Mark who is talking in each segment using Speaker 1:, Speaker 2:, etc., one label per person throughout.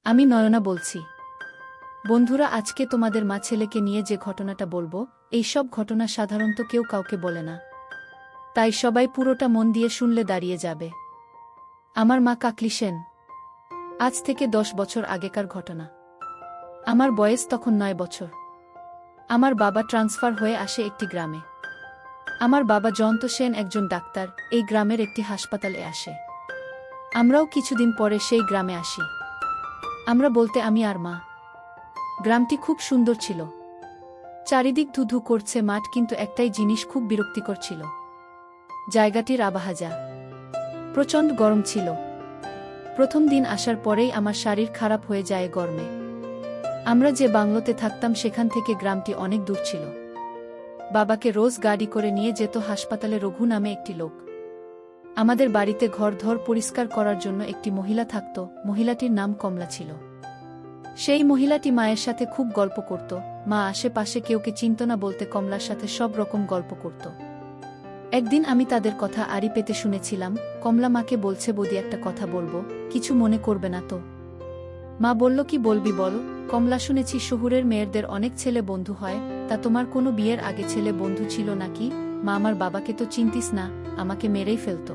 Speaker 1: আমি নয়না বলছি। বন্ধুরা, আজকে তোমাদের মা ছেলেকে নিয়ে যে ঘটনাটা বলবো, এই সব ঘটনা সাধারণত কেউ কাউকে বলে না। তাই সবাই পুরোটা মন দিয়ে শুনলে দাঁড়িয়ে যাবে। আমার মা কাকলি সেন। আজ থেকে 10 বছর আগেকার ঘটনা। আমার বয়স তখন 9 বছর। আমার বাবা ট্রান্সফার হয়ে আসে একটি গ্রামে। আমার বাবা জয়ন্ত সেন একজন ডাক্তার, এই গ্রামের একটি হাসপাতালে আসে। আমরাও কিছুদিন পরে সেই গ্রামে আসি। আমরা বলতে আমি আর মা। গ্রামটি খুব সুন্দর ছিল। চারিদিক ধুধু করছে মাঠ, কিন্তু একটাই জিনিস খুব বিরক্তিকর ছিল। জায়গাটির আবহাওয়া প্রচণ্ড গরম ছিল। প্রথম দিন আসার পরেই আমার শরীর খারাপ হয়ে যায় গরমে। আমরা যে বাংলোতে থাকতাম সেখান থেকে গ্রামটি অনেক দূর ছিল। বাবাকে রোজ গাড়ি করে নিয়ে যেত হাসপাতালে রঘু নামে একটি লোক। আমাদের বাড়িতে ঘরধর পরিষ্কার করার জন্য একটি মহিলা থাকত, মহিলাটির নাম কমলা ছিল। সেই মহিলাটি মায়ের সাথে খুব গল্প করত। মা আশেপাশে কেউকে চিনত না বলতে কমলার সাথে সব রকম গল্প করত। একদিন আমি তাদের কথা আড়ি পেতে শুনেছিলাম। কমলা মাকে বলছে, বৌদি একটা কথা বলবো, কিছু মনে করবে না তো? মা বলল, কি বলবি বল। কমলা, শুনেছি শহুরের মেয়েদের অনেক ছেলে বন্ধু হয়, তা তোমার কোনো বিয়ের আগে ছেলে বন্ধু ছিল নাকি? মা, আমার বাবাকে তো চিনতিস না, আমাকে মেরেই ফেলত।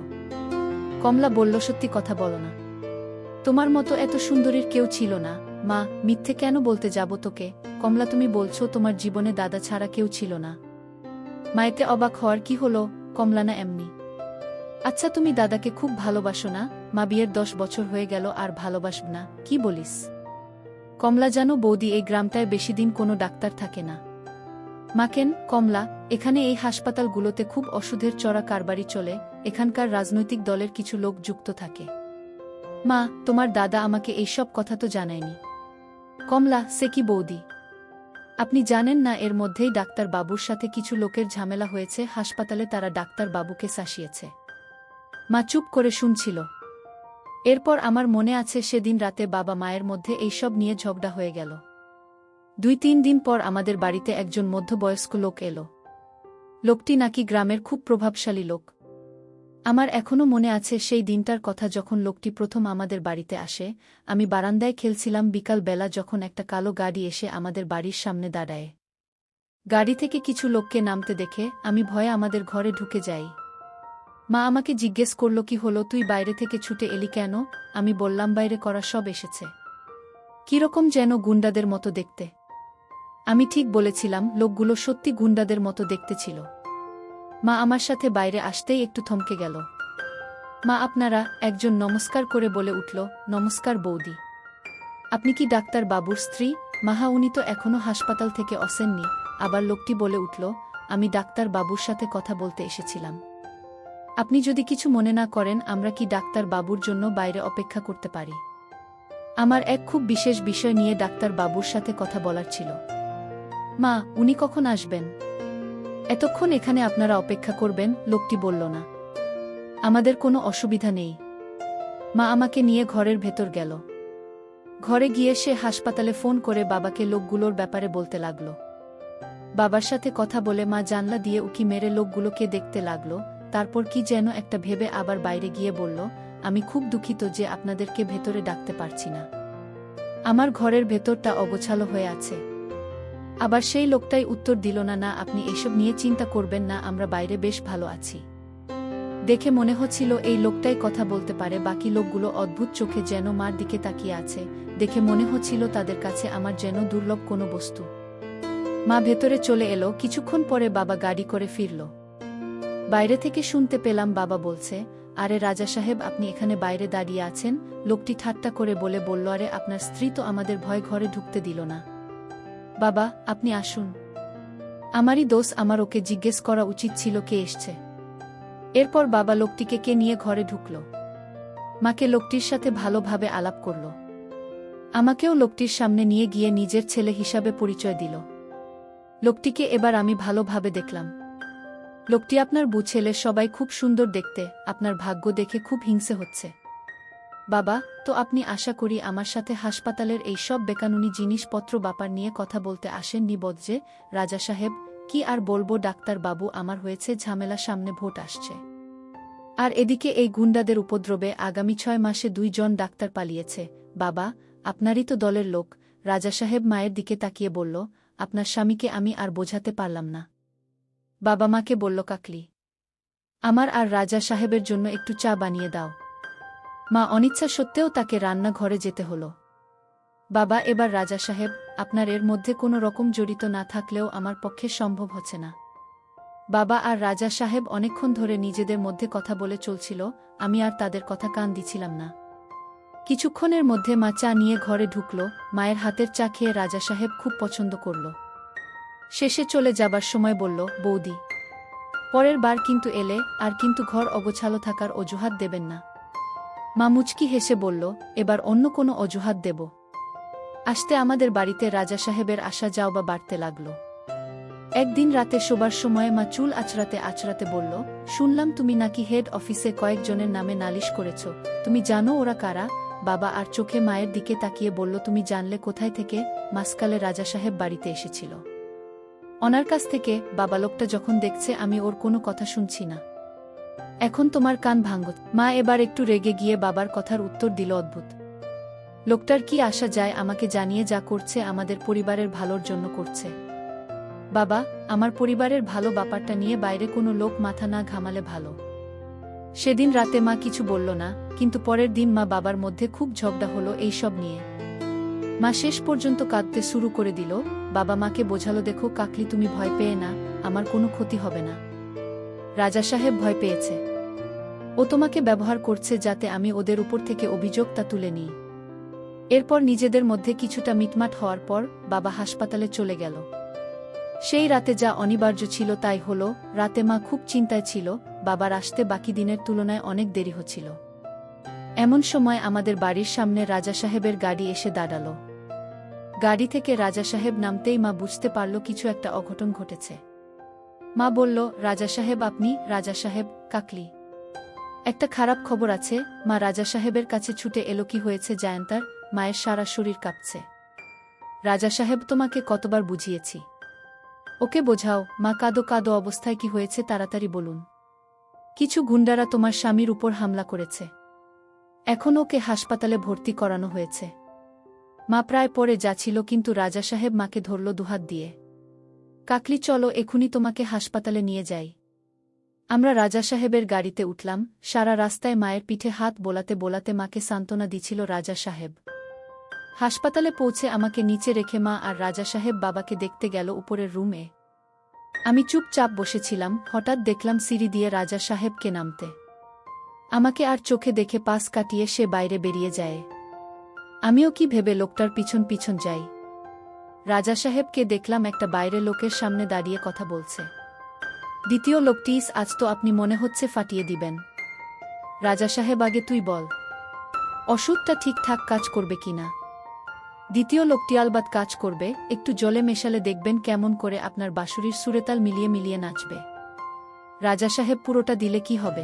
Speaker 1: কমলা বলল, সত্যি কথা বলো না। তোমার মতো এত সুন্দরীর কেউ ছিল না। মা, মিথ্যে কেন বলতে যাব তোকে? কমলা, তুমি বলছো তোমার জীবনে দাদা ছাড়া কেউ ছিল না? মায়েতে অবাক হওয়ার কি হলো? কমলা, না এমনি। আচ্ছা, তুমি দাদাকে খুব ভালোবাসো না? মা, বিয়ের 10 বছর হয়ে গেল আর ভালোবাসব না, কি বলিস? কমলা, জানো বৌদি, এই গ্রামটায় বেশি দিন কোনো ডাক্তার থাকে না। মা, কেন? কমলা, এখানে এই হাসপাতালগুলোতে খুব ওষুধের চড়া কারবারি চলে, এখানকার রাজনৈতিক দলের কিছু লোক যুক্ত থাকে। মা, তোমার দাদা আমাকে এইসব কথা তো জানায়নি। কমলা, সে কি বৌদি? আপনি জানেন না এর মধ্যেই ডাক্তার বাবুর সাথে কিছু লোকের ঝামেলা হয়েছে হাসপাতালে, তারা ডাক্তার বাবুকে শাসিয়েছে। মা চুপ করে শুনছিল। এরপর আমার মনে আছে সেদিন রাতে বাবা মায়ের মধ্যে এইসব নিয়ে ঝগড়া হয়ে গেল। 2-3 দিন পর আমাদের বাড়িতে একজন মধ্যবয়স্ক লোক এলো। লোকটি নাকি গ্রামের খুব প্রভাবশালী লোক। আমার এখনো মনে আছে সেই দিনটার কথা, যখন লোকটি প্রথম আমাদের বাড়িতে আসে। আমি বারান্দায় খেলছিলাম বিকাল বেলা, যখন একটা কালো গাড়ি এসে আমাদের বাড়ির সামনে দাঁড়ায়। গাড়ি থেকে কিছু লোককে নামতে দেখে আমি ভয়ে আমাদের ঘরে ঢুকে যাই। মা আমাকে জিজ্ঞেস করল, কি হলো, তুই বাইরে থেকে ছুটে এলি কেন? আমি বললাম, বাইরে করা সব এসেছে। কিরকম যেন গুন্ডাদের মতো দেখতে। আমি ঠিক বলেছিলাম, লোকগুলো সত্যি গুন্ডাদের মতো দেখতে ছিল। মা আমার সাথে বাইরে আসতেই একটু থমকে গেল। মা, আপনারা? একজন নমস্কার করে বলে উঠল, নমস্কার বৌদি। আপনি কি ডাক্তার বাবুর স্ত্রী? মাহা, উনি তো এখনো হাসপাতাল থেকে আসেননি। আবার লোকটি বলে উঠল, আমি ডাক্তার বাবুর সাথে কথা বলতে এসেছিলাম। আপনি যদি কিছু মনে না করেন, আমরা কি ডাক্তার বাবুর জন্য বাইরে অপেক্ষা করতে পারি? আমার এক খুব বিশেষ বিষয় নিয়ে ডাক্তার বাবুর সাথে কথা বলার ছিল। মা, উনি কখন আসবেন? এতক্ষণ এখানে আপনারা অপেক্ষা করবেন? লোকটি বলল, না, আমাদের কোনো অসুবিধা নেই। মা আমাকে নিয়ে ঘরের ভেতর গেল। ঘরে গিয়ে সে হাসপাতালে ফোন করে বাবাকে লোকগুলোর ব্যাপারে বলতে লাগল। বাবার সাথে কথা বলে মা জানলা দিয়ে উকি মেরে লোকগুলোকে দেখতে লাগল। তারপর কি যেন একটা ভেবে আবার বাইরে গিয়ে বলল, আমি খুব দুঃখিত যে আপনাদেরকে ভেতরে ডাকতে পারছি না। আমার ঘরের ভেতরটা অগোছালো হয়ে আছে। আবার সেই লোকটাই উত্তর দিল, না না, আপনি এসব নিয়ে চিন্তা করবেন না, আমরা বাইরে বেশ ভালো আছি। দেখে মনে হচ্ছিল এই লোকটাই কথা বলতে পারে। বাকি লোকগুলো অদ্ভুত চোখে যেন মার দিকে তাকিয়ে আছে। দেখে মনে হচ্ছিল তাদের কাছে আমার যেন দুর্লভ কোনো বস্তু। মা ভেতরে চলে এলো। কিছুক্ষণ পরে বাবা গাড়ি করে ফিরল। বাইরে থেকে শুনতে পেলাম বাবা বলছে, আরে রাজা সাহেব, আপনি এখানে বাইরে দাঁড়িয়ে আছেন? লোকটি ঠাট্টা করে বলল, আরে আপনার স্ত্রী তো আমাদের ভয় ঘরে ঢুকতে দিল না। বাবা, আপনি আসুন। আমারই দোষ, আমার ওকে জিজ্ঞেস করা উচিত ছিল কে এসছে। এরপর বাবা লোকটিকে কে নিয়ে ঘরে ঢুকল। মাকে লোকটির সাথে ভালোভাবে আলাপ করল। আমাকেও লোকটির সামনে নিয়ে গিয়ে নিজের ছেলে হিসাবে পরিচয় দিল। লোকটিকে এবার আমি ভালোভাবে দেখলাম। লোকটি আপনার ছেলে, সবাই খুব সুন্দর দেখতে, আপনার ভাগ্য দেখে খুব হিংসে হচ্ছে। বাবা, তো আপনি আশা করি আমার সাথে হাসপাতালের এই সব বেকানুনি জিনিসপত্র ব্যাপার নিয়ে কথা বলতে আসেননি বদজে? রাজা সাহেব, কি আর বলবো ডাক্তার বাবু, আমার হয়েছে ঝামেলা, সামনে ভোট আসছে। আর এদিকে এই গুন্ডাদের উপদ্রবে আগামী 6 মাসে 2 জন ডাক্তার পালিয়েছে। বাবা, আপনারই তো দলের লোক। রাজা সাহেব মায়ের দিকে তাকিয়ে বলল, আপনার স্বামীকে আমি আর বোঝাতে পারলাম না। বাবা মাকে বলল, কাকলি, আমার আর রাজা সাহেবের জন্য একটু চা বানিয়ে দাও। মা অনিচ্ছা সত্ত্বেও তাকে রান্নাঘরে যেতে হল। বাবা, এবার রাজা সাহেব, আপনার এর মধ্যে কোনো রকম জড়িত না থাকলেও আমার পক্ষে সম্ভব হচ্ছে না। বাবা আর রাজা সাহেব অনেকক্ষণ ধরে নিজেদের মধ্যে কথা বলে চলছিল, আমি আর তাদের কথা কান দিছিলাম না। কিছুক্ষণের মধ্যে মা চা নিয়ে ঘরে ঢুকল। মায়ের হাতের চা খেয়ে রাজা সাহেব খুব পছন্দ করল। শেষে চলে যাবার সময় বলল, বৌদি, পরের বার কিন্তু এলে আর কিন্তু ঘর অগোছালো থাকার অজুহাত দেবেন না। মা মুচকি হেসে বলল, এবার অন্য কোনো অজুহাত দেব? আসতে আমাদের বাড়িতে রাজা সাহেবের আসা যাও বা বাড়তে লাগল। একদিন রাতে শোবার সময়ে মা চুল আঁচড়াতে আঁচড়াতে বলল, শুনলাম তুমি নাকি হেড অফিসে কয়েকজনের নামে নালিশ করেছ। তুমি জানো ওরা কারা? বাবা আর চোখে মায়ের দিকে তাকিয়ে বলল, তুমি জানলে কোথায় থেকে? মাসকালে রাজা সাহেব বাড়িতে এসেছিল ওনার কাছ থেকে। বাবা, লোকটা যখন দেখছে আমি ওর কোনো কথা শুনছি না, এখন তোমার কান ভাঙব। মা এবার একটু রেগে গিয়ে বাবার কথার উত্তর দিল, অদ্ভুত লোকটার কি আসা যায়? আমাকে জানিয়ে যা করছে আমাদের পরিবারের ভালোর জন্য করছে। বাবা, আমার পরিবারের ভালো ব্যাপারটা নিয়ে বাইরে কোনো লোক মাথা না ঘামালে ভালো। সেদিন রাতে মা কিছু বলল না, কিন্তু পরের দিন মা বাবার মধ্যে খুব ঝগড়া হলো এই সব নিয়ে। মা শেষ পর্যন্ত কাঁদতে শুরু করে দিল। বাবা মাকে বোঝালো, দেখো কাকলি, তুমি ভয় পেয়ে না, আমার কোনো ক্ষতি হবে না। রাজা সাহেব ভয় পেয়েছে, ও তোমাকে ব্যবহার করছে যাতে আমি ওদের উপর থেকে অভিযোগটা তুলে নিই। এরপর নিজেদের মধ্যে কিছুটা মিটমাট হওয়ার পর বাবা হাসপাতালে চলে গেল। সেই রাতে যা অনিবার্য ছিল তাই হলো। রাতে মা খুব চিন্তায় ছিল, বাবার আসতে বাকি দিনের তুলনায় অনেক দেরি হচ্ছিল। এমন সময় আমাদের বাড়ির সামনে রাজা সাহেবের গাড়ি এসে দাঁড়াল। গাড়ি থেকে রাজা সাহেব নামতেই মা বুঝতে পারল কিছু একটা অঘটন ঘটেছে। মা বলল, রাজা সাহেব আপনি? রাজা সাহেব, কাকলি, একটা খারাপ খবর আছে। মা রাজা সাহেবের কাছে ছুটে এলো। কি হয়েছে জায়ান্তার? মায়ের সারা শরীর কাঁপছে। রাজা সাহেব, তোমাকে কতবার বুঝিয়েছি, ওকে বোঝাও। মা, কাঁদো কাঁদো অবস্থায় কি হয়েছে তাড়াতাড়ি বলুন। কিছু গুন্ডারা তোমার স্বামীর উপর হামলা করেছে, এখন ওকে হাসপাতালে ভর্তি করানো হয়েছে। মা প্রায় পড়ে যাচ্ছিল, কিন্তু রাজা সাহেব মাকে ধরল দুহাত দিয়ে। কাকলি, চলো এখুনি তোমাকে হাসপাতালে নিয়ে যাই। আমরা রাজা সাহেবের গাড়িতে উঠলাম। সারা রাস্তায় মায়ের পিঠে হাত বোলাতে বোলাতে মাকে সান্ত্বনা দিছিল রাজা সাহেব। হাসপাতালে পৌঁছে আমাকে নিচে রেখে মা আর রাজা সাহেব বাবাকে দেখতে গেল উপরের রুমে। আমি চুপচাপ বসেছিলাম। হঠাৎ দেখলাম সিঁড়ি দিয়ে রাজা সাহেবকে নামতে। আমাকে আর চোখে দেখে পাশ কাটিয়ে সে বাইরে বেরিয়ে যায়। আমিও কি ভেবে লোকটার পিছন পিছন যাই। রাজা সাহেবকে দেখলাম একটা বাইরে লোকের সামনে দাঁড়িয়ে কথা বলছে। দ্বিতীয় লোকটি, আজ তো আপনি মনে হচ্ছে ফাটিয়ে দিবেন। রাজা সাহেব, আগে তুই বল, ওষুধটা ঠিকঠাক কাজ করবে কিনা? দ্বিতীয় লোকটি, আলবাত কাজ করবে, একটু জলে মেশালে দেখবেন কেমন করে আপনার বাঁশুরির সুরেতাল মিলিয়ে মিলিয়ে নাচবে। রাজা সাহেব, পুরোটা দিলে কি হবে?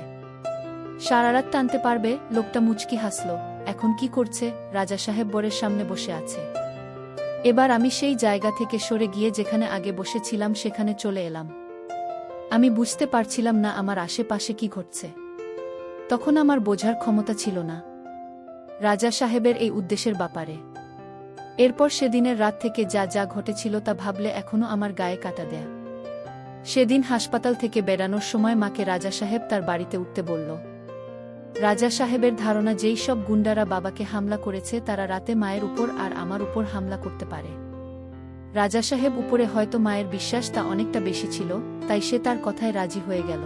Speaker 1: সারারাত টানতে পারবে? লোকটা মুচকি হাসল। এখন কি করছে? রাজা সাহেব বরের সামনে বসে আছে। এবার আমি সেই জায়গা থেকে সরে গিয়ে যেখানে আগে বসেছিলাম সেখানে চলে এলাম। আমি বুঝতে পারছিলাম না আমার আশেপাশে কি ঘটছে। তখন আমার বোঝার ক্ষমতা ছিল না রাজা সাহেবের এই উদ্দেশ্যের ব্যাপারে। এরপর সেদিনের রাত থেকে যা যা ঘটেছিল তা ভাবলে এখনো আমার গায়ে কাটা দেয়। সেদিন হাসপাতাল থেকে বেরানোর সময় মাকে রাজা সাহেব তার বাড়িতে উঠতে বলল। রাজা সাহেবের ধারণা যেই সব গুন্ডারা বাবাকে হামলা করেছে তারা রাতে মায়ের উপর আর আমার উপর হামলা করতে পারে। রাজা সাহেব উপরে হয়তো মায়ের বিশ্বাস তা অনেকটা বেশি ছিল, তাই সে তার কথায় রাজি হয়ে গেল।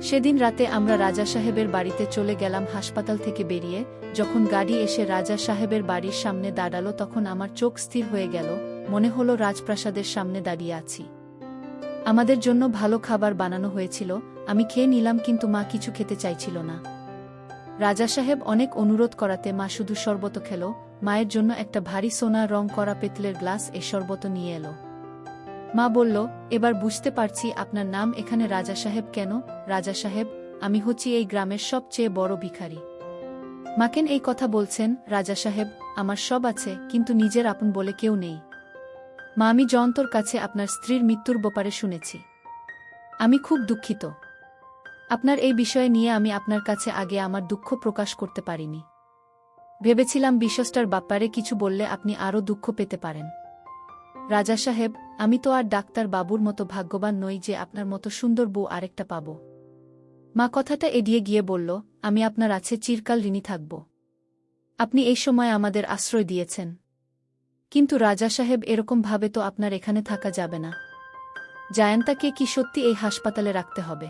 Speaker 1: সেদিন রাতে আমরা রাজা সাহেবের বাড়িতে চলে গেলাম। হাসপাতাল থেকে বেরিয়ে যখন গাড়ি এসে রাজা সাহেবের বাড়ির সামনে দাঁড়ালো তখন আমার চোখ স্থির হয়ে গেল। মনে হলো রাজপ্রাসাদের সামনে দাঁড়িয়ে আছি। আমাদের জন্য ভালো খাবার বানানো হয়েছিল, আমি খেয়ে নিলাম, কিন্তু মা কিছু খেতে চাইছিল না। রাজা সাহেব অনেক অনুরোধ করাতে মা শুধু শরবত খেল। মায়ের জন্য একটা ভারী সোনা রং করা পেতলের গ্লাস এ শরবত নিয়ে এলো। মা বলল, এবার বুঝতে পারছি আপনার নাম এখানে রাজা সাহেব কেন। রাজা সাহেব, আমি হচ্ছি এই গ্রামের সবচেয়ে বড় ভিখারি। মাকেন এই কথা বলছেন? রাজা সাহেব, আমার সব আছে, কিন্তু নিজের আপন বলে কেউ নেই। মা, আমি জয়ন্তর কাছে আপনার স্ত্রীর মৃত্যুর ব্যাপারে শুনেছি। আমি খুব দুঃখিত। আপনার এই বিষয়ে নিয়ে আমি আপনার কাছে আগে আমার দুঃখ প্রকাশ করতে পারিনি। ভেবেছিলাম বিশ্বস্টার ব্যাপারে কিছু বললে আপনি আরও দুঃখ পেতে পারেন। রাজা সাহেব, আমি তো আর ডাক্তার বাবুর মতো ভাগ্যবান নই যে আপনার মতো সুন্দর বউ আরেকটা পাব। মা কথাটা এড়িয়ে গিয়ে বলল, আমি আপনার আছে চিরকাল ঋণী থাকব। আপনি এই সময় আমাদের আশ্রয় দিয়েছেন। কিন্তু রাজা সাহেব, এরকম ভাবে তো আপনার এখানে থাকা যাবে না। জায়ান্তাকে কি সত্যি এই হাসপাতালে রাখতে হবে?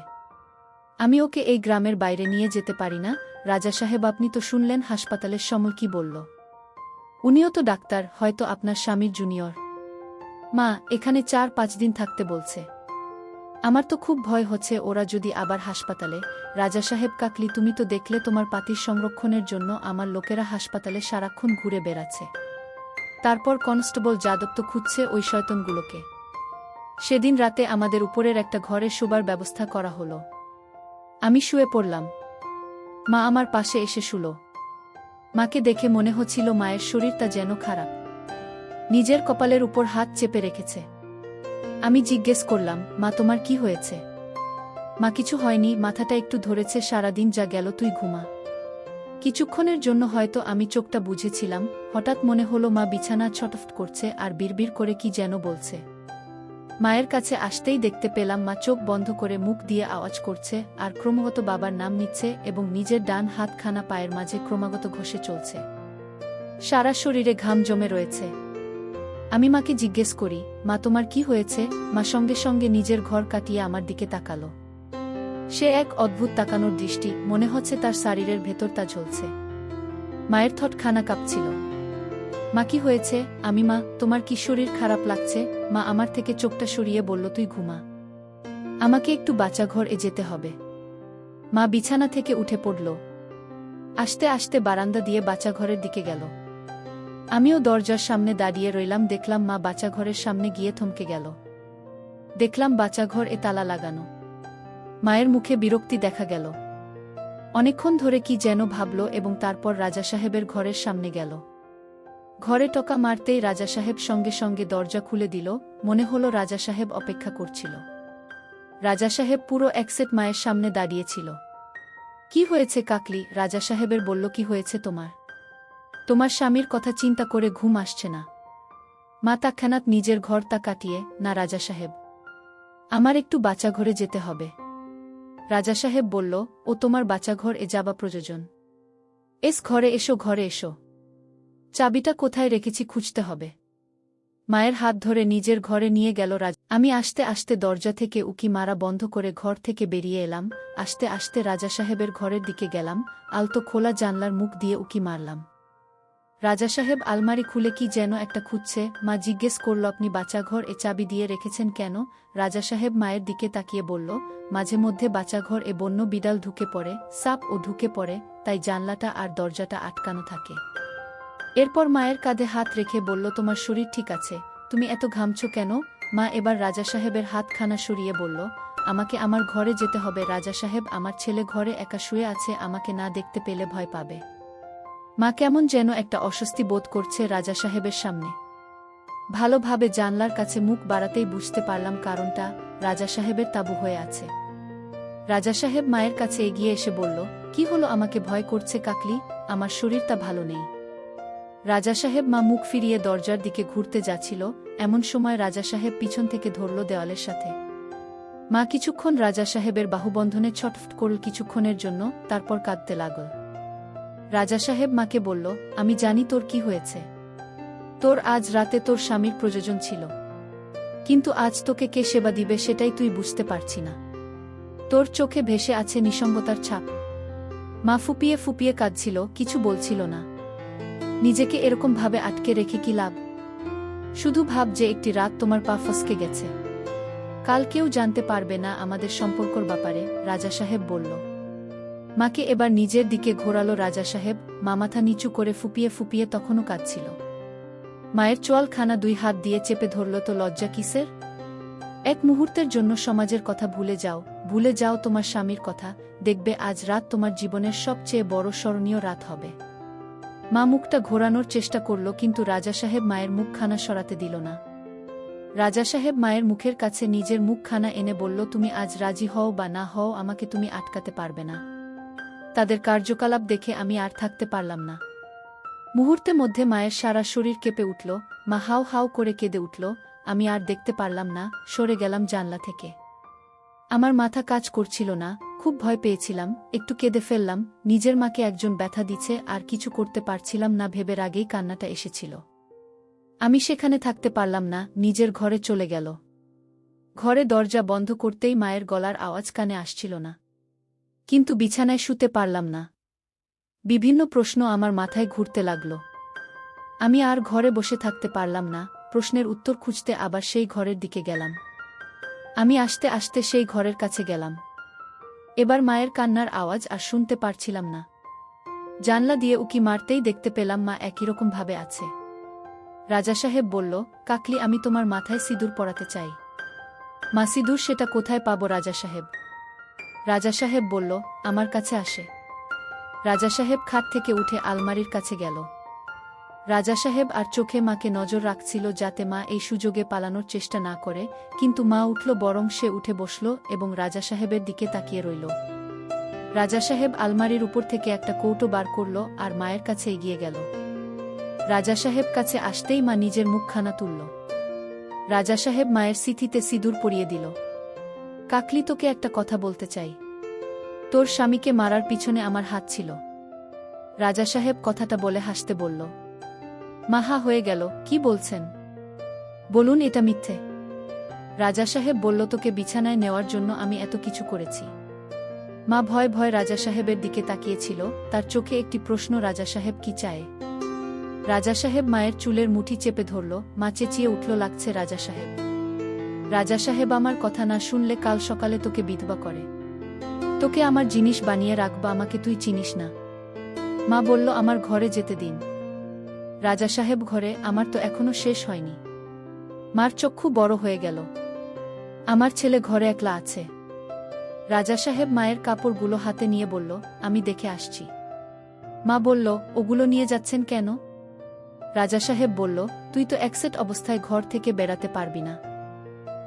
Speaker 1: আমি ওকে এই গ্রামের বাইরে নিয়ে যেতে পারি না। রাজা সাহেব, আপনি তো শুনলেন হাসপাতালের সময় কি বলল। উনিও তো ডাক্তার, হয়তো আপনার স্বামীর জুনিয়র। মা, এখানে 4-5 দিন থাকতে বলছে। আমার তো খুব ভয় হচ্ছে ওরা যদি আবার হাসপাতালে। রাজা সাহেব, কাকলি, তুমি তো দেখলে তোমার পাতির সংরক্ষণের জন্য আমার লোকেরা হাসপাতালে সারাক্ষণ ঘুরে বেড়াচ্ছে। তারপর কনস্টেবল যাদব তো খুঁজছে ওই শয়তানগুলোকে। সেদিন রাতে আমাদের উপরের একটা ঘরে শোবার ব্যবস্থা করা হলো। আমি শুয়ে পড়লাম। মা আমার পাশে এসে শুল। মাকে দেখে মনে হচ্ছিল মায়ের শরীরটা যেন খারাপ। নিজের কপালের উপর হাত চেপে রেখেছে। আমি জিজ্ঞেস করলাম, মা তোমার কি হয়েছে? মা, কিছু হয়নি, মাথাটা একটু ধরেছে, সারাদিন যা গেল তুই ঘুমা। কিছুক্ষণের জন্য হয়তো আমি চোখটা বুঝেছিলাম। হঠাৎ মনে হলো মা বিছানা ছটফট করছে আর বিড়বিড় করে কি যেন বলছে। মায়ের কাছে আসতেই দেখতে পেলাম মা চোখ বন্ধ করে মুখ দিয়ে আওয়াজ করছে আর ক্রমাগত বাবার নাম নিচ্ছে এবং নিজের ডান হাতখানা পায়ের মাঝে ক্রমাগত ঘষে চলছে। সারা শরীরে ঘাম জমে রয়েছে। আমি মাকে জিজ্ঞেস করি, মা তোমার কি হয়েছে? মা সঙ্গে সঙ্গে নিজের ঘর কাটিয়ে আমার দিকে তাকালো। সে এক অদ্ভুত তাকানোর দৃষ্টি, মনে হচ্ছে তার শরীরের ভেতর তা ঝলছে। মায়ের ঠোঁটখানা কাঁপছিল। মা, কি হয়েছে? আমি, মা তোমার কি শরীর খারাপ লাগছে? মা আমার থেকে চোখটা সরিয়ে বলল, তুই ঘুমা, আমাকে একটু বাচ্চাঘরে যেতে হবে। মা বিছানা থেকে উঠে পড়ল। আস্তে আস্তে বারান্দা দিয়ে বাচ্চাঘরের দিকে গেল। আমিও দরজার সামনে দাঁড়িয়ে রইলাম। দেখলাম মা বাচ্চাঘরের সামনে গিয়ে থমকে গেল। দেখলাম বাচ্চাঘর তালা লাগানো। মায়ের মুখে বিরক্তি দেখা গেল। অনেকক্ষণ ধরে কি যেন ভাবল এবং তারপর রাজা সাহেবের ঘরের সামনে গেল। ঘরে টোকা মারতেই রাজা সাহেব সঙ্গে সঙ্গে দরজা খুলে দিল। মনে হলো রাজা সাহেব অপেক্ষা করছিল। রাজা সাহেব পুরো একসেট মায়ের সামনে দাঁড়িয়েছিল। কি হয়েছে কাকলি? রাজা সাহেবের বলল, কি হয়েছে তোমার? তোমার স্বামীর কথা চিন্তা করে ঘুম আসছে না? মা তৎক্ষণাৎ নিজের ঘর তা কাটিয়ে, না রাজা সাহেব, আমার একটু বাচ্চাঘরে যেতে হবে। রাজা সাহেব বলল, ও তোমার বাচ্চাঘর যাবা প্রয়োজন? ঘরে এসো, ঘরে এসো। চাবিটা কোথায় রেখেছি খুঁজতে হবে। মায়ের হাত ধরে নিজের ঘরে নিয়ে গেল রাজা। আমি আস্তে আস্তে দরজা থেকে উকি মারা বন্ধ করে ঘর থেকে বেরিয়ে এলাম। আস্তে আস্তে রাজা সাহেবের ঘরের দিকে গেলাম। আলতো খোলা জানলার মুখ দিয়ে উকি মারলাম। রাজা সাহেব আলমারি খুলে কি যেন একটা খুঁজছে। মা জিজ্ঞেস করল, আপনি বাচ্চাঘর চাবি দিয়ে রেখেছেন কেন? রাজা সাহেব মায়ের দিকে তাকিয়ে বলল, মাঝে মধ্যে বাচ্চাঘর বন্য বিড়াল ঢুকে পড়ে, সাপ ঢুকে পড়ে, তাই জানলাটা আর দরজাটা আটকানো থাকে। এরপর মায়ের কাঁধে হাত রেখে বলল, তোমার শরীর ঠিক আছে? তুমি এত ঘামছো কেন? মা এবার রাজা সাহেবের হাতখানা সরিয়ে বলল, আমাকে আমার ঘরে যেতে হবে রাজা সাহেব, আমার ছেলে ঘরে একা শুয়ে আছে, আমাকে না দেখতে পেলে ভয় পাবে। মা কেমন যেন একটা অস্বস্তি বোধ করছে রাজা সাহেবের সামনে। ভালোভাবে জানলার কাছে মুখ বাড়াতেই বুঝতে পারলাম কারণটা, রাজা সাহেবের তাঁবু হয়ে আছে। রাজা সাহেব মায়ের কাছে এগিয়ে এসে বলল, কি হলো? আমাকে ভয় করছে কাকলি, আমার শরীরটা ভালো নেই। রাজা সাহেব মা মুখ ফিরিয়ে দরজার দিকে ঘুরতে যাচ্ছিল, এমন সময় রাজা সাহেব পিছন থেকে ধরল দেওয়ালের সাথে। মা কিছুক্ষণ রাজা সাহেবের বাহুবন্ধনে ছটফট করল কিছুক্ষণের জন্য, তারপর কাঁদতে লাগল। রাজা সাহেব মাকে বলল, আমি জানি তোর কি হয়েছে। তোর আজ রাতে তোর স্বামীর প্রয়োজন ছিল, কিন্তু আজ তোকে কে সেবা দিবে সেটাই তুই বুঝতে পারছি না। তোর চোখে ভেসে আছে নিঃসঙ্গতার ছাপ। মা ফুপিয়ে ফুপিয়ে কাঁদছিল, কিছু বলছিল না। নিজেকে এরকম ভাবে আটকে রেখে কি লাভ? শুধু ভাব যে একটি রাত তোমার পা ফসকে গেছে। কাল কেউ জানতে পারবে না আমাদের সম্পর্কর ব্যাপারে, রাজা সাহেব বলল। মাকে এবার নিজের দিকে ঘোরালো রাজা সাহেব। মা মাথা নিচু করে ফুপিয়ে ফুপিয়ে তখনও কাঁদছিল। মায়ের চোয়ালখানা 2 হাত দিয়ে চেপে ধরল। তো লজ্জা কিসের? এক মুহূর্তের জন্য সমাজের কথা ভুলে যাও, ভুলে যাও তোমার স্বামীর কথা। দেখবে আজ রাত তোমার জীবনের সবচেয়ে বড় স্মরণীয় রাত হবে। মা মুখটা ঘোরানোর চেষ্টা করল, কিন্তু রাজা সাহেব মায়ের মুখখানা সরাতে দিল না। রাজা সাহেব মায়ের মুখের কাছে নিজের মুখখানা এনে বলল, তুমি আজ রাজি হও বা না হও, আমাকে তুমি আটকাতে পারবে না। তাদের কার্যকলাপ দেখে আমি আর থাকতে পারলাম না। মুহূর্তে মধ্যে মায়ের সারা শরীর কেঁপে উঠল, মা হাউ হাউ করে কেঁদে উঠল। আমি আর দেখতে পারলাম না, সরে গেলাম জানলা থেকে। আমার মাথা কাজ করছিল না, খুব ভয় পেয়েছিলাম, একটু কেঁদে ফেললাম, নিজের মাকে একজন ব্যথা দিচ্ছে আর কিছু করতে পারছিলাম না ভেবে আগেই কান্নাটা এসেছিল। আমি সেখানে থাকতে পারলাম না, নিজের ঘরে চলে গেল। ঘরে দরজা বন্ধ করতেই মায়ের গলার আওয়াজ কানে আসছিল না। কিন্তু বিছানায় শুতে পারলাম না। বিভিন্ন প্রশ্ন আমার মাথায় ঘুরতে লাগল। আমি আর ঘরে বসে থাকতে পারলাম না, প্রশ্নের উত্তর খুঁজতে আবার সেই ঘরের দিকে গেলাম। আমি আস্তে আস্তে সেই ঘরের কাছে গেলাম। এবার মায়ের কান্নার আওয়াজ আর শুনতে পারছিলাম না। জানলা দিয়ে উকি মারতেই দেখতে পেলাম মা একইরকম ভাবে আছে। রাজা সাহেব বলল, কাকলি, আমি তোমার মাথায় সিঁদুর পরাতে চাই। মা, সিঁদুর সেটা কোথায় পাবো রাজা সাহেব? রাজা সাহেব বলল, আমার কাছে আসে। রাজা সাহেব খাট থেকে উঠে আলমারির কাছে গেল। রাজা সাহেব আর চোখে মাকে নজর রাখছিল যাতে মা এই সুযোগে পালানোর চেষ্টা না করে, কিন্তু মা উঠল, বরং সে উঠে বসল এবং রাজা সাহেবের দিকে তাকিয়ে রইল। রাজা সাহেব আলমারির উপর থেকে একটা কৌটো বার করল আর মায়ের কাছে এগিয়ে গেল। রাজা সাহেব কাছে আসতেই মা নিজের মুখখানা তুলল। রাজা সাহেব মায়ের সিথিতে সিঁদুর পরিয়ে দিল। কাকলি, তোকে একটা কথা বলতে চাই। তোর স্বামীকে মারার পিছনে আমার হাত ছিল। রাজা সাহেব কথাটা বলে হাসতে বলল। মা হা হয়ে গেল, কি বলছেন? বলুন এটা মিথ্যে। রাজা সাহেব বলল, তোকে বিছানায় নেওয়ার জন্য আমি এত কিছু করেছি। মা ভয় ভয় রাজা সাহেবের দিকে তাকিয়েছিল, তার চোখে একটি প্রশ্ন, রাজা সাহেব কি চায়? রাজা সাহেব মায়ের চুলের মুঠি চেপে ধরল। মা চেঁচিয়ে উঠল, লাগছে রাজা সাহেব। রাজা সাহেব আমার কথা না শুনলে কাল সকালে তোকে বিধবা করে। তোকে আমার জিনিস বানিয়ে রাখবা, আমাকে তুই চিনিস না। মা বলল, আমার ঘরে যেতে দিন। রাজা সাহেব ঘরে? আমার তো এখনো শেষ হয়নি। মার চক্ষু বড় হয়ে গেল। আমার ছেলে ঘরে একলা আছে। রাজা সাহেব মায়ের কাপড়গুলো হাতে নিয়ে বলল, আমি দেখে আসছি। মা বলল, ওগুলো নিয়ে যাচ্ছেন কেন? রাজা সাহেব বলল, তুই তো একসেট অবস্থায় ঘর থেকে বেরাতে পারবি না।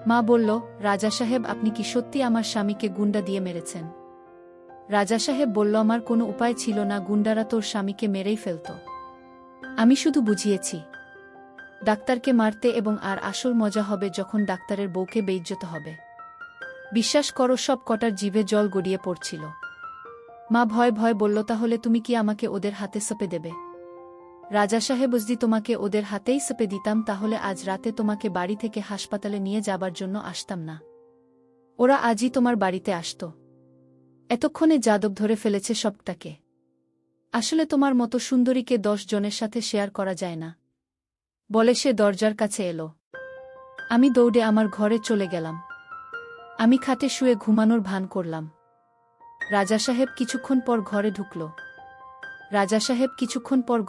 Speaker 1: মা বলল, রাজা সাহেব, আপনি কি সত্যি আমার স্বামীকে গুন্ডা দিয়ে মেরেছেন? রাজা সাহেব বলল, আমার কোনো উপায় ছিল না, গুন্ডারা তোর স্বামীকে মেরেই ফেলত। আমি শুধু বুঝিয়েছি ডাক্তারকে মারতে, এবং আর আসল মজা হবে যখন ডাক্তারের বউকে বেইজ্জত হবে। বিশ্বাস করো, সব কটার জিভে জল গড়িয়ে পড়ছিল। মা ভয় ভয় বলল, তাহলে তুমি কি আমাকে ওদের হাতে সঁপে দেবে? রাজা সাহেব, যদি তোমাকে ওদের হাতেই সঁপে দিতাম তাহলে আজ রাতে তোমাকে বাড়ি থেকে হাসপাতালে নিয়ে যাবার জন্য আসতাম না। ওরা আজই তোমার বাড়িতে আসত। এতক্ষণে যাদব ধরে ফেলেছে সবটাকে। আসলে তোমার মতো সুন্দরীকে 10 জনের সাথে শেয়ার করা যায় না, বলে সে দরজার কাছে এলো। আমি দৌড়ে আমার ঘরে চলে গেলাম। আমি খাটে শুয়ে ঘুমানোর ভান করলাম। রাজা সাহেব কিছুক্ষণ পর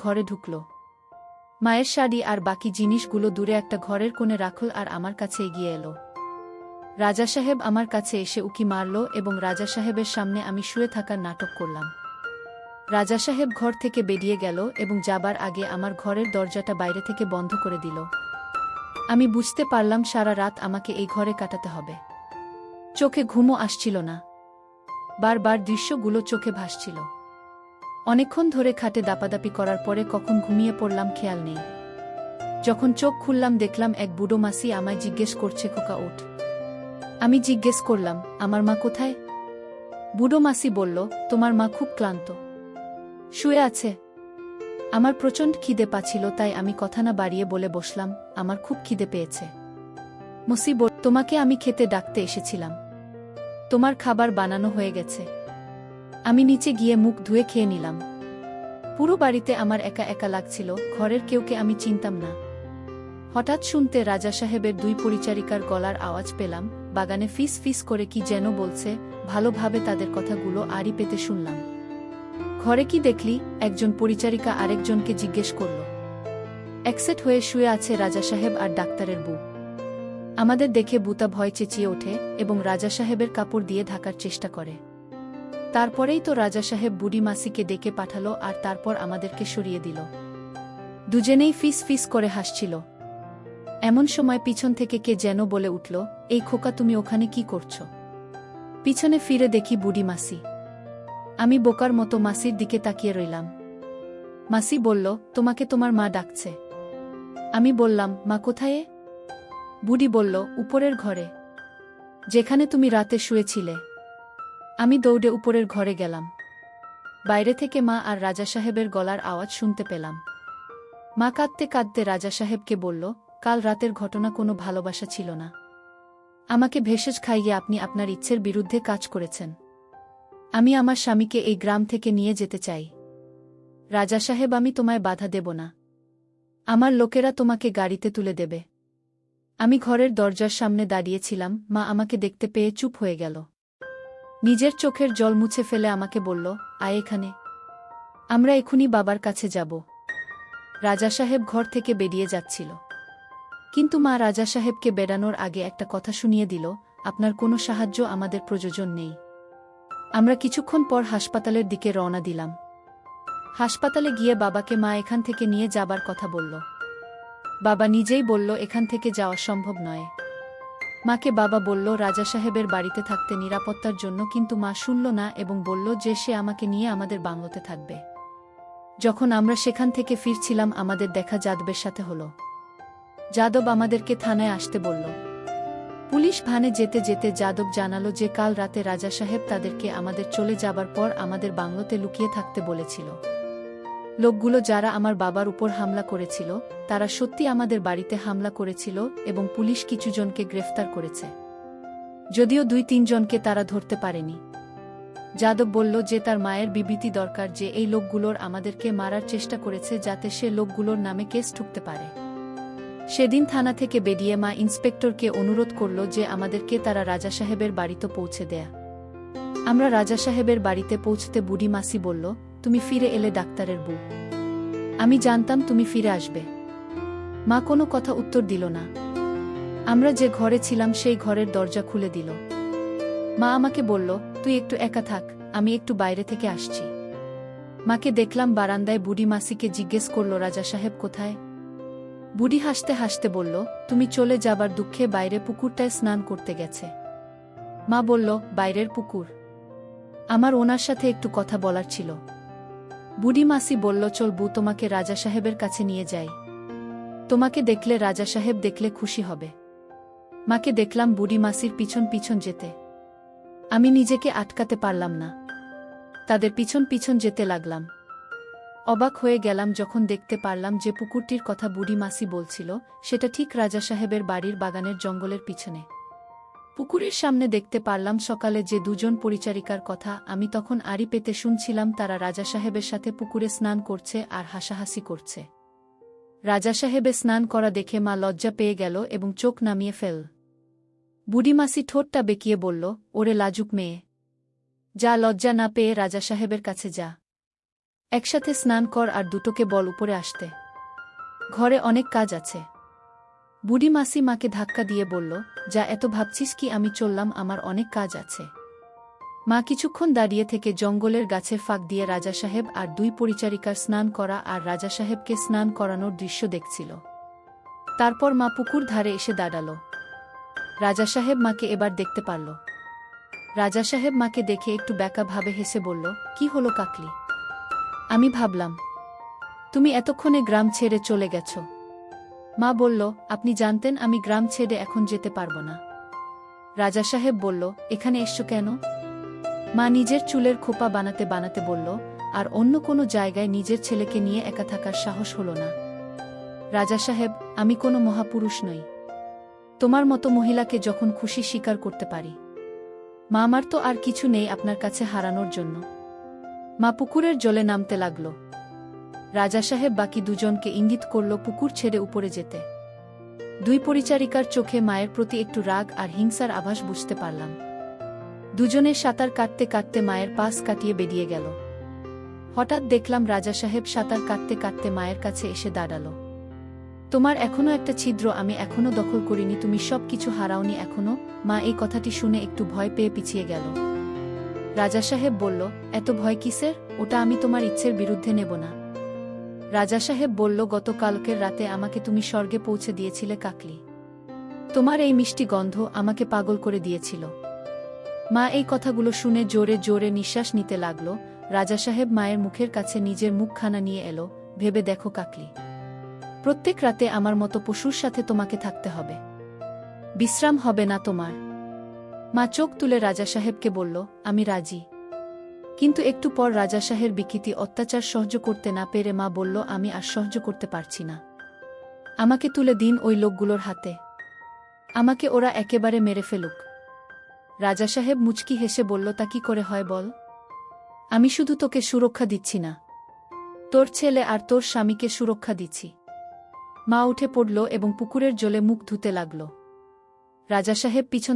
Speaker 1: ঘরে ঢুকল। মায়ের শাড়ি আর বাকি জিনিসগুলো দূরে একটা ঘরের কোণে রাখল আর আমার কাছে এগিয়ে এলো। রাজা সাহেব আমার কাছে এসে উকি মারল এবং রাজা সাহেবের সামনে আমি শুয়ে থাকার নাটক করলাম। রাজা সাহেব ঘর থেকে বেরিয়ে গেল এবং যাবার আগে আমার ঘরের দরজাটা বাইরে থেকে বন্ধ করে দিল। আমি বুঝতে পারলাম সারা রাত আমাকে এই ঘরে কাটাতে হবে। চোখে ঘুমও আসছিল না। বারবার দৃশ্যগুলো চোখে ভাসছিল। অনেকক্ষণ ধরে খাটে দাপাদাপি করার পরে কখন ঘুমিয়ে পড়লাম খেয়াল নেই। যখন চোখ খুললাম দেখলাম এক বুড়ো মাসি আমায় জিজ্ঞেস করছে, খোকা ওঠ। আমি জিজ্ঞেস করলাম, আমার মা কোথায়? বুড়ো মাসি বলল, তোমার মা খুব ক্লান্ত, শুয়ে আছে। আমার প্রচণ্ড খিদে পাচ্ছিল, তাই আমি কথা না বাড়িয়ে বলে বসলাম, আমার খুব খিদে পেয়েছে। মাসি বলল, তোমাকে আমি খেতে ডাকতে এসেছিলাম। তোমার খাবার বানানো হয়ে গেছে। আমি নিচে গিয়ে মুখ ধুয়ে খেয়ে নিলাম। পুরো বাড়িতে আমার একা একা লাগছিল, ঘরের কেউকে আমি চিনতাম না। হঠাৎ শুনতে রাজা সাহেবের 2 পরিচারিকার গলার আওয়াজ পেলাম, বাগানে ফিস ফিস করে কি যেন বলছে, ভালোভাবে তাদের কথাগুলো আড়ি পেতে শুনলাম। ঘরে কি দেখলি? একজন পরিচারিকা আরেকজনকে জিজ্ঞেস করল। একসেট হয়ে শুয়ে আছে রাজা সাহেব আর ডাক্তারের বউ। আমাদের দেখে বুতা ভয় চেঁচিয়ে ওঠে এবং রাজা সাহেবের কাপড় দিয়ে ঢাকার চেষ্টা করে। তারপরেই তো রাজা সাহেব বুড়ি মাসিকে ডেকে পাঠালো আর তারপর আমাদেরকে সরিয়ে দিল। দুজনেই ফিস ফিস করে হাসছিল। এমন সময় পিছন থেকে কে যেন বলে উঠল, এই খোকা, তুমি ওখানে কি করছো? পিছনে ফিরে দেখি বুড়ি মাসি। আমি বোকার মতো মাসির দিকে তাকিয়ে রইলাম। মাসি বলল, তোমাকে তোমার মা ডাকছে। আমি বললাম, মা কোথায়? বুড়ি বলল, উপরের ঘরে, যেখানে তুমি রাতে শুয়েছিলে। আমি দৌড়ে উপরের ঘরে গেলাম। বাইরে থেকে মা আর রাজা সাহেবের গলার আওয়াজ শুনতে পেলাম। মা কাঁদতে কাঁদতে রাজা সাহেবকে বলল, কাল রাতের ঘটনা কোনো ভালোবাসা ছিল না। আমাকে ভেষজ খাইয়ে আপনি আপনার ইচ্ছের বিরুদ্ধে কাজ করেছেন। আমি আমার স্বামীকে এই গ্রাম থেকে নিয়ে যেতে চাই। রাজা সাহেব, আমি তোমায় বাধা দেব না। আমার লোকেরা তোমাকে গাড়িতে তুলে দেবে। আমি ঘরের দরজার সামনে দাঁড়িয়েছিলাম, মা আমাকে দেখতে পেয়ে চুপ হয়ে গেল। নিজের চোখের জল মুছে ফেলে আমাকে বলল, আয় এখানে, আমরা এখুনি বাবার কাছে যাব। রাজা সাহেব ঘর থেকে বেরিয়ে যাচ্ছিল, কিন্তু মা রাজা সাহেবকে বেড়ানোর আগে একটা কথা শুনিয়ে দিল, আপনার কোনো সাহায্য আমাদের প্রয়োজন নেই। আমরা কিছুক্ষণ পর হাসপাতালের দিকে রওনা দিলাম। হাসপাতালে গিয়ে বাবাকে মা এখান থেকে নিয়ে যাবার কথা বলল। বাবা নিজেই বলল, এখান থেকে যাওয়া সম্ভব নয়। মাকে বাবা বলল রাজা সাহেবের বাড়িতে থাকতে নিরাপত্তার জন্য, কিন্তু মা শুনল না এবং বলল যে সে আমাকে নিয়ে আমাদের বাংলোতে থাকবে। যখন আমরা সেখান থেকে ফিরছিলাম আমাদের দেখা যাদবের সাথে হলো। যাদব আমাদেরকে থানায় আসতে বলল। পুলিশ ভ্যানে যেতে যেতে যাদব জানালো যে কাল রাতে রাজা সাহেব তাদেরকে আমাদের চলে যাবার পর আমাদের বাংলোতে লুকিয়ে থাকতে বলেছিল। লোকগুলো যারা আমার বাবার উপর হামলা করেছিল তারা সত্যি আমাদের বাড়িতে হামলা করেছিল এবং পুলিশ কিছুজনকে গ্রেফতার করেছে, যদিও 2-3 জনকে তারা ধরতে পারেনি। যাদব বলল যে তার মায়ের বিবৃতি দরকার যে এই লোকগুলোর আমাদেরকে মারার চেষ্টা করেছে, যাতে সে লোকগুলোর নামে কেস ঠুকতে পারে। সেদিন থানা থেকে বেরিয়ে মা ইন্সপেক্টরকে অনুরোধ করল যে আমাদেরকে তারা রাজা সাহেবের বাড়িতে পৌঁছে দেয়া। আমরা রাজা সাহেবের বাড়িতে পৌঁছতে বুড়ি মাসি বলল, তুমি ফিরে এলে ডাক্তারের বউ, আমি জানতাম তুমি ফিরে আসবে। মা কোনো কথা উত্তর দিল না। আমরা যে ঘরে ছিলাম সেই ঘরের দরজা খুলে দিল। মা আমাকে বলল, তুই একটু একা থাক, আমি একটু বাইরে থেকে আসছি। মাকে দেখলাম বারান্দায়। বুড়ি মাসিকে জিজ্ঞেস করল, রাজা সাহেব কোথায়? বুড়ি হাসতে হাসতে বলল, তুমি চলে যাবার দুঃখে বাইরে পুকুরটায় স্নান করতে গেছে। মা বলল, বাইরের পুকুর? আমার ওনার সাথে একটু কথা বলার ছিল। বুড়ি মাসি বলল, চল বউ, তোমাকে রাজা সাহেবের কাছে নিয়ে যাই। তোমাকে দেখলে রাজা সাহেব দেখলে খুশি হবে। মাকে দেখলাম বুড়ি মাসির পিছন পিছন যেতে। আমি নিজেকে আটকাতে পারলাম না, তাদের পিছন পিছন যেতে লাগলাম। অবাক হয়ে গেলাম যখন দেখতে পারলাম যে পুকুরটির কথা বুড়ি মাসি বলছিল সেটা ঠিক রাজা সাহেবের বাড়ির বাগানের জঙ্গলের পিছনে। পুকুরের সামনে দেখতে পারলাম সকালে যে 2 জন পরিচারিকার কথা আমি তখন আড়ি পেতে শুনছিলাম, তারা রাজা সাহেবের সাথে পুকুরে স্নান করছে আর হাসাহাসি করছে। রাজা সাহেবে স্নান করা দেখে মা লজ্জা পেয়ে গেল এবং চোখ নামিয়ে ফেল। বুড়ি মাসি ঠোঁটটা বেঁকিয়ে বলল, ওরে লাজুক মেয়ে, যা, লজ্জা না পেয়ে রাজা সাহেবের কাছে যা। একসাথে স্নান কর আর দুটোকে বল উপরে আসতে, ঘরে অনেক কাজ আছে। বুড়ি মাসি মাকে ধাক্কা দিয়ে বলল, যা, এত ভাবছিস কি? আমি চললাম, আমার অনেক কাজ আছে। মা কিছুক্ষণ দাঁড়িয়ে থেকে জঙ্গলের গাছের ফাঁক দিয়ে রাজা সাহেব আর 2 পরিচারিকার স্নান করা আর রাজা সাহেবকে স্নান করানোর দৃশ্য দেখছিল। তারপর মা পুকুর ধারে এসে দাঁড়াল। রাজা সাহেব মাকে এবার দেখতে পারল। রাজা সাহেব মাকে দেখে একটু ব্যাকা ভাবে হেসে বলল, কি হলো কাকলি? আমি ভাবলাম তুমি এতক্ষণে গ্রাম ছেড়ে চলে গেছ। মা বলল, আপনি জানতেন আমি গ্রাম ছেড়ে এখন যেতে পারব না। রাজা সাহেব বলল, এখানে এসছো কেন? মা নিজের চুলের খোপা বানাতে বানাতে বলল, আর অন্য কোনো জায়গায় নিজের ছেলেকে নিয়ে একা থাকার সাহস হলো না। রাজা সাহেব, আমি কোনো মহাপুরুষ নই। তোমার মতো মহিলাকে যখন খুশি স্বীকার করতে পারি। মা, আমার তো আর কিছু নেই আপনার কাছে হারানোর জন্য। মা পুকুরের জলে নামতে লাগল। রাজা সাহেব বাকি 2 জনকে ইঙ্গিত করল পুকুর ছেড়ে উপরে যেতে। 2 পরিচারিকার চোখে মায়ের প্রতি একটু রাগ আর হিংসার আভাস বুঝতে পারলাম। 2 জনে সাঁতার কাটতে কাটতে মায়ের পাশ কাটিয়ে বেরিয়ে গেল। হঠাৎ দেখলাম রাজা সাহেব সাঁতার কাটতে কাটতে মায়ের কাছে এসে দাঁড়াল। তোমার এখনো একটা ছিদ্র আমি এখনো দখল করিনি, তুমি সব কিছু হারাওনি এখনো। মা এই কথাটি শুনে একটু ভয় পেয়ে পিছিয়ে গেল। রাজা সাহেব বলল, এত ভয় কিসের? ওটা আমি তোমার ইচ্ছের বিরুদ্ধে নেব না। রাজা সাহেব বলল, গতকালকের রাতে আমাকে তুমি স্বর্গে পৌঁছে দিয়েছিলে কাকলি। তোমার এই মিষ্টি গন্ধ আমাকে পাগল করে দিয়েছিল। মা এই কথাগুলো শুনে জোরে জোরে নিঃশ্বাস নিতে লাগল। রাজা সাহেব মায়ের মুখের কাছে নিজের মুখখানা নিয়ে এলো। ভেবে দেখো কাকলি। প্রত্যেক রাতে আমার মতো পশুর সাথে তোমাকে থাকতে হবে। বিশ্রাম হবে না তোমার। মা চোখ তুলে রাজা সাহেবকে বলল, আমি রাজি। কিন্তু একটু পর রাজা সাহেবের বিকৃতি অত্যাচার সহ্য করতে না পেরে মা বলল, আমি আর সহ্য করতে পারছি না। আমাকে তুলে দিন ওই লোকগুলোর হাতে। আমাকে ওরা একেবারে মেরে ফেলুক। রাজা সাহেব মুচকি হেসে বলল, তা কি করে হয় বল? আমি শুধু তোকে সুরক্ষা দিচ্ছি না, তোর ছেলে আর তোর স্বামীকে সুরক্ষা দিচ্ছি। মা উঠে পড়ল এবং পুকুরের জলে মুখ ধুতে লাগল। রাজা সাহেব পিছন